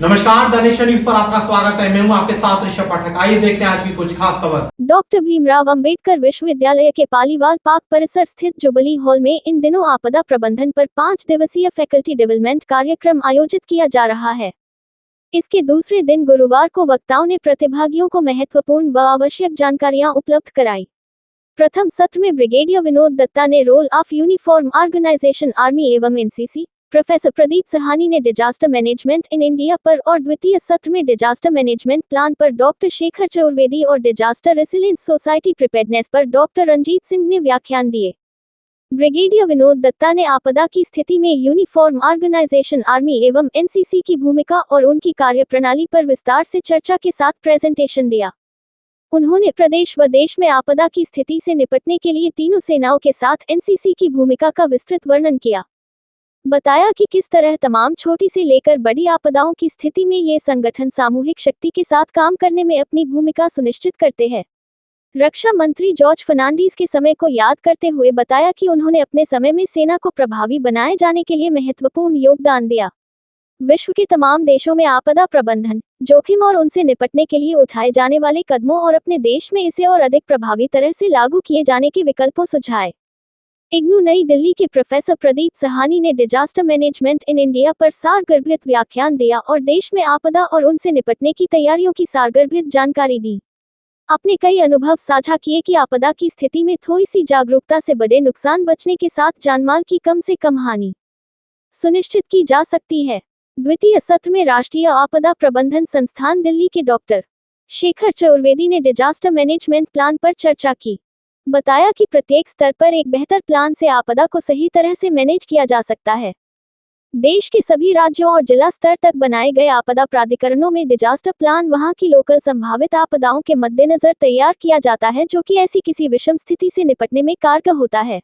नमस्कार, the nation news पर आपका स्वागत है। मैं हूं आपके साथ ऋषभ पाठक। आइए देखते हैं आज की कुछ खास खबर। डॉक्टर भीमराव अंबेडकर विश्वविद्यालय के पालीवाल पार्क परिसर स्थित जुबली हॉल में इन दिनों आपदा प्रबंधन पर 5 दिवसीय फैकल्टी डेवलपमेंट कार्यक्रम आयोजित किया जा रहा है। इसके दूसरे दिन गुरुवार को वक्ताओं ने प्रतिभागियों को महत्वपूर्ण व आवश्यक जानकारियां उपलब्ध कराई। प्रथम सत्र में ब्रिगेडियर विनोद दत्ता ने role of uniform organisation army एवं एनसीसी, प्रोफेसर प्रदीप सहानी ने डिजास्टर मैनेजमेंट इन इंडिया पर और द्वितीय सत्र में डिजास्टर मैनेजमेंट प्लान पर डॉक्टर शेखर चतुर्वेदी और डिजास्टर रेसिलियंस सोसाइटी प्रिपेयर्डनेस पर डॉक्टर रंजीत सिंह ने व्याख्यान दिए। ब्रिगेडियर विनोद दत्ता ने आपदा की स्थिति में यूनिफॉर्म ऑर्गेनाइजेशन आर्मी एवं एनसीसी की भूमिका और उनकी कार्यप्रणाली पर विस्तार से चर्चा के साथ प्रेजेंटेशन दिया। उन्होंने प्रदेश व देश में आपदा की स्थिति से निपटने के लिए तीनों सेनाओं के साथ एनसीसी की भूमिका का विस्तृत वर्णन किया। बताया कि किस तरह तमाम छोटी से लेकर बड़ी आपदाओं की स्थिति में ये संगठन सामूहिक शक्ति के साथ काम करने में अपनी भूमिका सुनिश्चित करते हैं। रक्षा मंत्री जॉर्ज फर्नांडीज के समय को याद करते हुए बताया कि उन्होंने अपने समय में सेना को प्रभावी बनाए जाने के लिए महत्वपूर्ण योगदान दिया। विश्व के तमाम देशों में आपदा प्रबंधन, जोखिम और उनसे निपटने के लिए उठाए जाने वाले कदमों और अपने देश में इसे और अधिक प्रभावी तरह से लागू किए जाने के विकल्पों सुझाए। इग्नू नई दिल्ली के प्रोफेसर प्रदीप सहानी ने डिजास्टर मैनेजमेंट इन इंडिया पर सारगर्भित व्याख्यान दिया और देश में आपदा और उनसे निपटने की तैयारियों की सारगर्भित जानकारी दी। अपने कई अनुभव साझा किए कि आपदा की स्थिति में थोड़ी सी जागरूकता से बड़े नुकसान बचने के साथ जानमाल की कम से कम हानि सुनिश्चित की जा सकती है। द्वितीय सत्र में राष्ट्रीय आपदा प्रबंधन संस्थान दिल्ली के डॉक्टर शेखर चतुर्वेदी ने डिजास्टर मैनेजमेंट प्लान पर चर्चा की। बताया कि प्रत्येक स्तर पर एक बेहतर प्लान से आपदा को सही तरह से मैनेज किया जा सकता है। देश के सभी राज्यों और जिला स्तर तक बनाए गए आपदा प्राधिकरणों में डिजास्टर प्लान वहां की लोकल संभावित आपदाओं के मद्देनजर तैयार किया जाता है, जो कि ऐसी किसी विषम स्थिति से निपटने में कारगर होता है।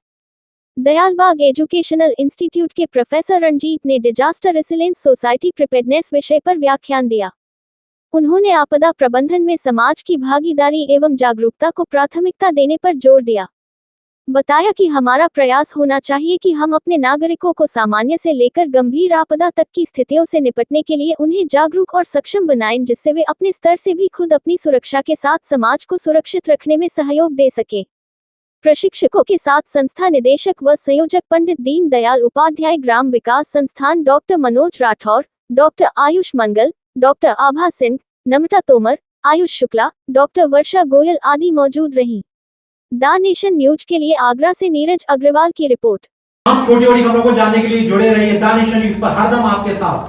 दयालबाग एजुकेशनल इंस्टीट्यूट के प्रोफेसर रंजीत ने डिजास्टर रेसिलियंस सोसाइटी प्रिपेयर्डनेस विषय पर व्याख्यान दिया। उन्होंने आपदा प्रबंधन में समाज की भागीदारी एवं जागरूकता को प्राथमिकता देने पर जोर दिया। बताया कि हमारा प्रयास होना चाहिए कि हम अपने नागरिकों को सामान्य से लेकर गंभीर आपदा तक की स्थितियों से निपटने के लिए उन्हें जागरूक और सक्षम बनाएं, जिससे वे अपने स्तर से भी खुद अपनी सुरक्षा के साथ समाज को सुरक्षित रखने में सहयोग दे सके। प्रशिक्षकों के साथ संस्था निदेशक व संयोजक पंडित दीन दयाल उपाध्याय ग्राम विकास संस्थान डॉक्टर मनोज राठौर, डॉक्टर आयुष मंगल, डॉक्टर आभा सिंह, नम्रता तोमर, आयुष शुक्ला, डॉक्टर वर्षा गोयल आदि मौजूद रहीं। द नेशन न्यूज के लिए आगरा से नीरज अग्रवाल की रिपोर्ट। आप छोटी बड़ी खबरों को जानने के लिए जुड़े रहिए द नेशन न्यूज पर, हरदम आपके साथ।